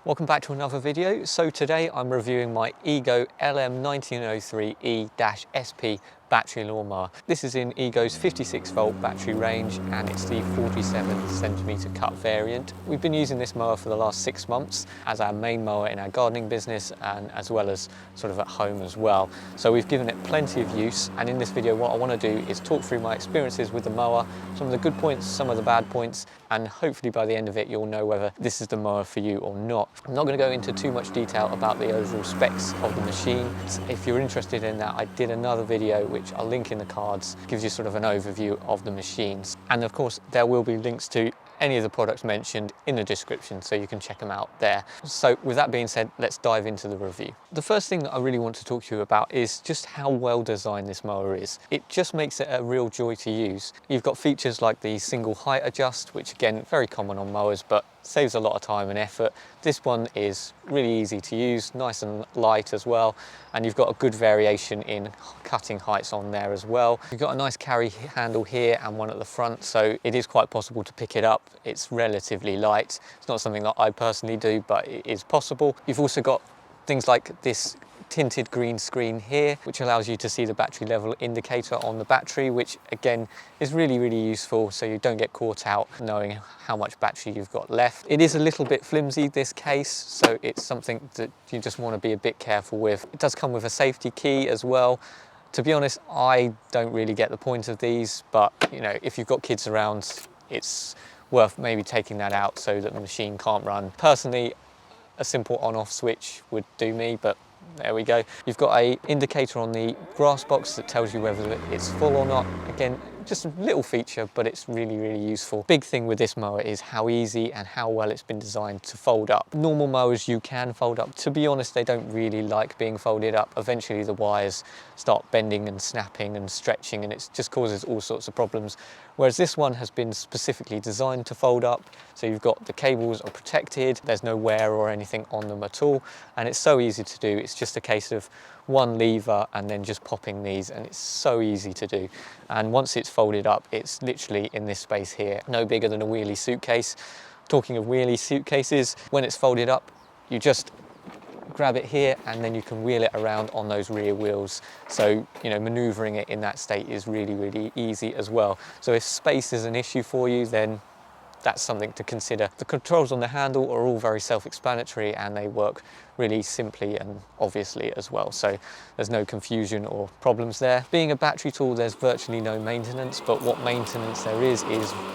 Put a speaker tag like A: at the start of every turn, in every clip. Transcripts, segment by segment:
A: Welcome back to another video. So today I'm reviewing my EGO LM1903E-SP battery lawnmower. This is in EGO's 56 volt battery range and it's the 47 centimetre cut variant. We've been using this mower for the last 6 months as our main mower in our gardening business and as well as sort of at home as well. So we've given it plenty of use, and in this video what I want to do is talk through my experiences with the mower, some of the good points, some of the bad points, and hopefully by the end of it you'll know whether this is the mower for you or not. I'm not going to go into too much detail about the overall specs of the machine. If you're interested in that, I did another video which I'll link in the cards, gives you sort of an overview of the machines. And of course there will be links to any of the products mentioned in the description so you can check them out there. So with that being said, let's dive into the review. The first thing that I really want to talk to you about is just how well designed this mower is. It just makes it a real joy to use. You've got features like the single height adjust, which again, very common on mowers, but saves a lot of time and effort. This one is really easy to use, nice and light as well, and you've got a good variation in cutting heights on there as well. You've got a nice carry handle here and one at the front, so it is quite possible to pick it up. It's relatively light. It's not something that I personally do, but it is possible. You've also got things like this tinted green screen here, which allows you to see the battery level indicator on the battery, which again is really useful so you don't get caught out knowing how much battery you've got left. It is a little bit flimsy, this case, so it's something that you just want to be a bit careful with. It does come with a safety key as well. To be honest, I don't really get the point of these, but you know, if you've got kids around, it's worth maybe taking that out so that the machine can't run. Personally, a simple on-off switch would do me, but there we go. You've got an indicator on the grass box that tells you whether it's full or not. Again, just a little feature, but it's really useful. Big thing with this mower is how easy and how well it's been designed to fold up. Normal mowers you can fold up. To be honest, they don't really like being folded up. Eventually the wires start bending and snapping and stretching, and it just causes all sorts of problems. Whereas this one has been specifically designed to fold up, so you've got the cables are protected, there's no wear or anything on them at all, and it's so easy to do. It's just a case of one lever and then just popping these, and it's so easy to do. And once it's folded up, it's literally in this space here, no bigger than a wheelie suitcase. Talking of wheelie suitcases, when it's folded up, you just grab it here and then you can wheel it around on those rear wheels. So, you know, maneuvering it in that state is really easy as well. So if space is an issue for you, then that's something to consider. The controls on the handle are all very self-explanatory and they work really simply and obviously as well. So there's no confusion or problems there. Being a battery tool, there's virtually no maintenance, but what maintenance there is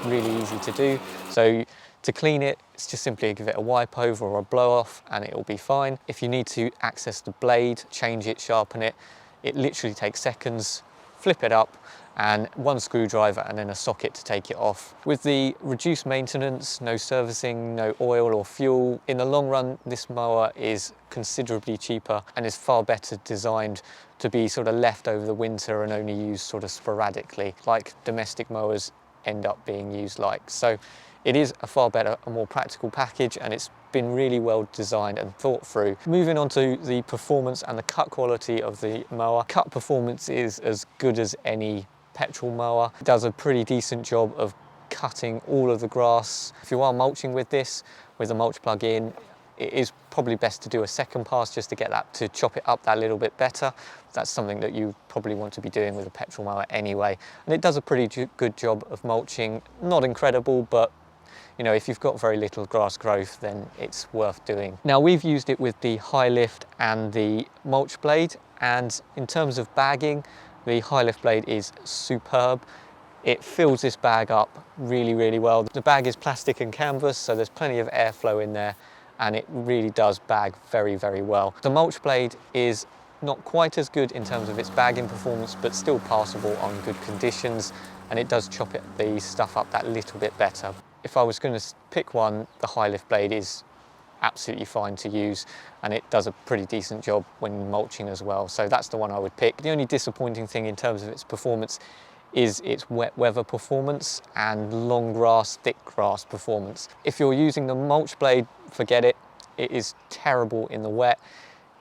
A: really easy to do. So to clean it, it's just simply give it a wipe over or a blow off and it'll be fine. If you need to access the blade, change it, sharpen it, it literally takes seconds. Flip it up and one screwdriver and then a socket to take it off. With the reduced maintenance, no servicing, no oil or fuel, in the long run this mower is considerably cheaper and is far better designed to be sort of left over the winter and only used sort of sporadically, like domestic mowers end up being used like. So it is a far better and more practical package, and it's been really well designed and thought through. Moving on to the performance and the cut quality of the mower. Cut performance is as good as any petrol mower. It does a pretty decent job of cutting all of the grass. If you are mulching with this, with a mulch plug in, it is probably best to do a second pass just to get that, to chop it up that little bit better. That's something that you probably want to be doing with a petrol mower anyway. And it does a pretty good job of mulching. Not incredible, but you know, if you've got very little grass growth, then it's worth doing. Now, we've used it with the high lift and the mulch blade, and in terms of bagging, the high lift blade is superb. It fills this bag up really well. The bag is plastic and canvas, so there's plenty of airflow in there, and it really does bag very well. The mulch blade is not quite as good in terms of its bagging performance, but still passable on good conditions, and it does chop the stuff up that little bit better. If I was going to pick one, the high lift blade is absolutely fine to use, and it does a pretty decent job when mulching as well. So that's the one I would pick. The only disappointing thing in terms of its performance is its wet weather performance and long grass, thick grass performance. If you're using the mulch blade, forget it. It is terrible in the wet.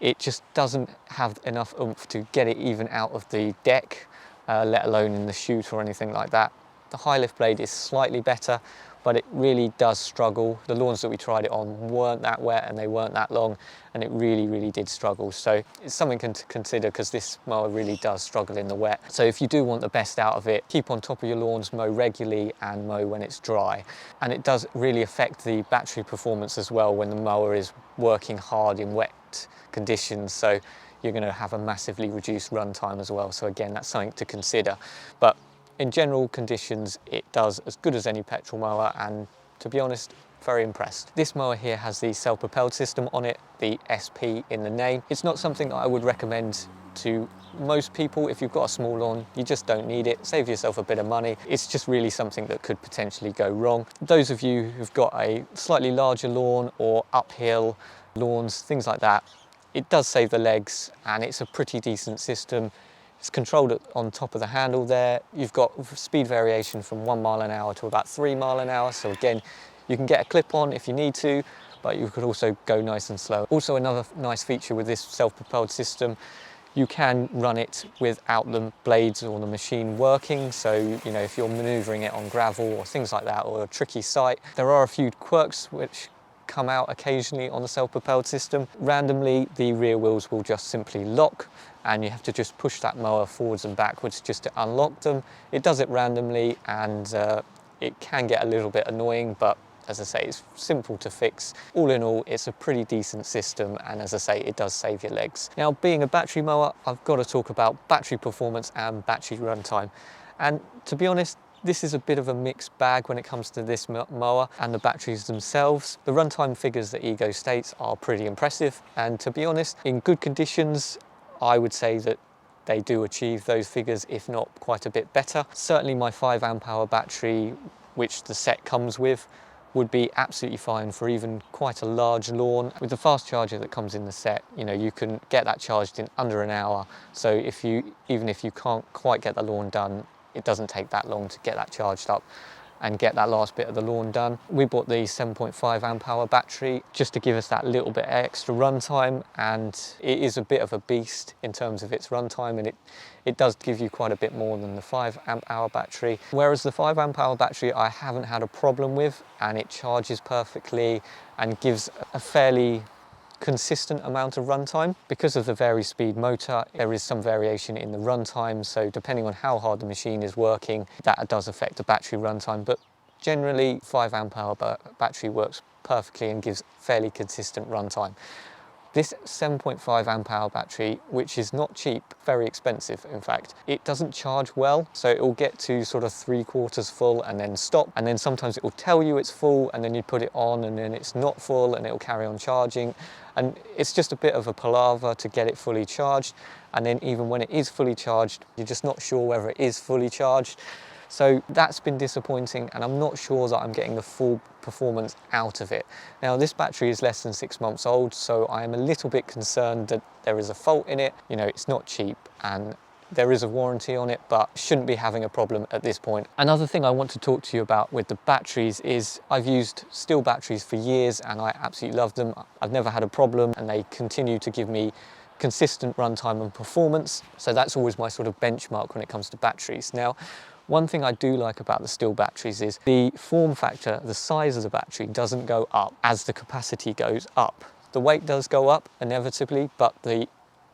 A: It just doesn't have enough oomph to get it even out of the deck, let alone in the chute or anything like that. The high lift blade is slightly better, but it really does struggle. The lawns that we tried it on weren't that wet and they weren't that long, and it really did struggle. So it's something to consider, because this mower really does struggle in the wet. So if you do want the best out of it, keep on top of your lawns, mow regularly and mow when it's dry. And it does really affect the battery performance as well when the mower is working hard in wet conditions. So you're going to have a massively reduced run time as well. So again, that's something to consider. But in general conditions, it does as good as any petrol mower, and to be honest, very impressed. This mower here has the self-propelled system on it, the SP in the name. It's not something that I would recommend to most people. If you've got a small lawn, you just don't need it. Save yourself a bit of money. It's just really something that could potentially go wrong. Those of you who've got a slightly larger lawn or uphill lawns, things like that, it does save the legs, and it's a pretty decent system. It's controlled on top of the handle there. You've got speed variation from 1 mile an hour to about 3 mile an hour. So again, you can get a clip on if you need to, but you could also go nice and slow. Also, another nice feature with this self-propelled system, you can run it without the blades or the machine working. So, you know, if you're maneuvering it on gravel or things like that, or a tricky site, there are a few quirks which come out occasionally on the self-propelled system. Randomly, the rear wheels will just simply lock, and you have to just push that mower forwards and backwards just to unlock them. It does it randomly, and it can get a little bit annoying, but as I say, it's simple to fix. All in all, it's a pretty decent system, and as I say, it does save your legs. Now, being a battery mower, I've got to talk about battery performance and battery runtime. And to be honest, this is a bit of a mixed bag when it comes to this mower and the batteries themselves. The runtime figures that EGO states are pretty impressive, and to be honest, in good conditions, I would say that they do achieve those figures, if not quite a bit better. Certainly my 5 amp hour battery, which the set comes with, would be absolutely fine for even quite a large lawn. With the fast charger that comes in the set, you know, you can get that charged in under an hour. So even if you can't quite get the lawn done, it doesn't take that long to get that charged up and get that last bit of the lawn done. We bought the 7.5 amp hour battery just to give us that little bit extra runtime, and it is a bit of a beast in terms of its runtime, and it does give you quite a bit more than the 5 amp hour battery. Whereas the 5 amp hour battery I haven't had a problem with, and it charges perfectly and gives a fairly consistent amount of runtime. Because of the vari-speed motor, there is some variation in the runtime, so depending on how hard the machine is working, that does affect the battery runtime, but generally 5 amp hour battery works perfectly and gives fairly consistent runtime. This 7.5 amp hour battery, which is not cheap, very expensive in fact, it doesn't charge well, so it will get to sort of 3/4 full and then stop, and then sometimes it will tell you it's full and then you put it on and then it's not full and it will carry on charging, and it's just a bit of a palaver to get it fully charged, and then even when it is fully charged, you're just not sure whether it is fully charged. So that's been disappointing, and I'm not sure that I'm getting the full performance out of it. Now, this battery is less than 6 months old, so I am a little bit concerned that there is a fault in it. You know, it's not cheap and there is a warranty on it, but shouldn't be having a problem at this point. Another thing I want to talk to you about with the batteries is I've used steel batteries for years and I absolutely love them. I've never had a problem, and they continue to give me consistent runtime and performance. So that's always my sort of benchmark when it comes to batteries. Now, one thing I do like about the steel batteries is the form factor, the size of the battery doesn't go up as the capacity goes up. The weight does go up inevitably, but the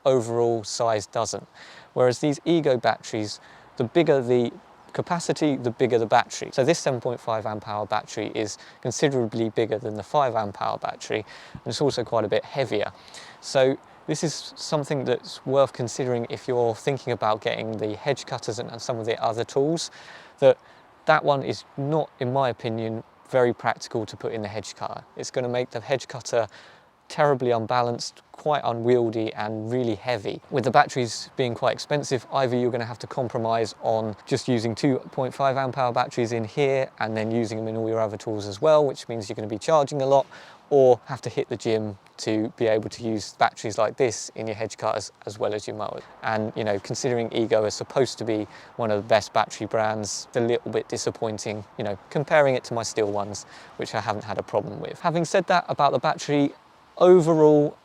A: overall size doesn't. Whereas these EGO batteries, the bigger the capacity, the bigger the battery. So this 7.5 amp hour battery is considerably bigger than the 5 amp hour battery, and it's also quite a bit heavier. So this is something that's worth considering if you're thinking about getting the hedge cutters and some of the other tools. That one is not, in my opinion, very practical to put in the hedge cutter. It's going to make the hedge cutter terribly unbalanced, quite unwieldy and really heavy. With the batteries being quite expensive, either you're going to have to compromise on just using 2.5 amp hour batteries in here and then using them in all your other tools as well, which means you're going to be charging a lot, or have to hit the gym to be able to use batteries like this in your hedge cutters as well as your mowers. And you know, considering EGO is supposed to be one of the best battery brands, it's a little bit disappointing, you know, comparing it to my steel ones, which I haven't had a problem with. Having said that about the battery, overall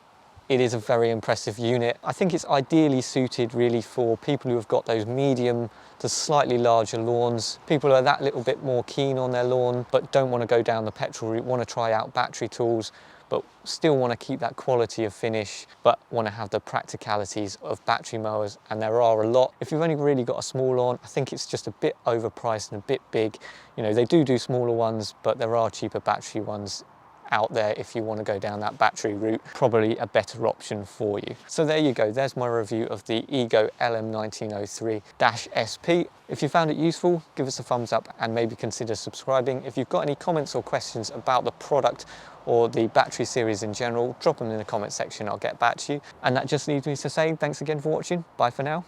A: it is a very impressive unit. I think it's ideally suited really for people who have got those medium to slightly larger lawns, people who are that little bit more keen on their lawn but don't want to go down the petrol route, want to try out battery tools but still want to keep that quality of finish, but want to have the practicalities of battery mowers, and there are a lot. If you've only really got a small lawn, I think it's just a bit overpriced and a bit big. You know, they do smaller ones, but there are cheaper battery ones out there if you want to go down that battery route, probably a better option for you. So there you go, there's my review of the EGO LM1903E-SP. If you found it useful, give us a thumbs up and maybe consider subscribing. If you've got any comments or questions about the product or the battery series in general, drop them in the comment section, I'll get back to you. And that just leaves me to say thanks again for watching, bye for now.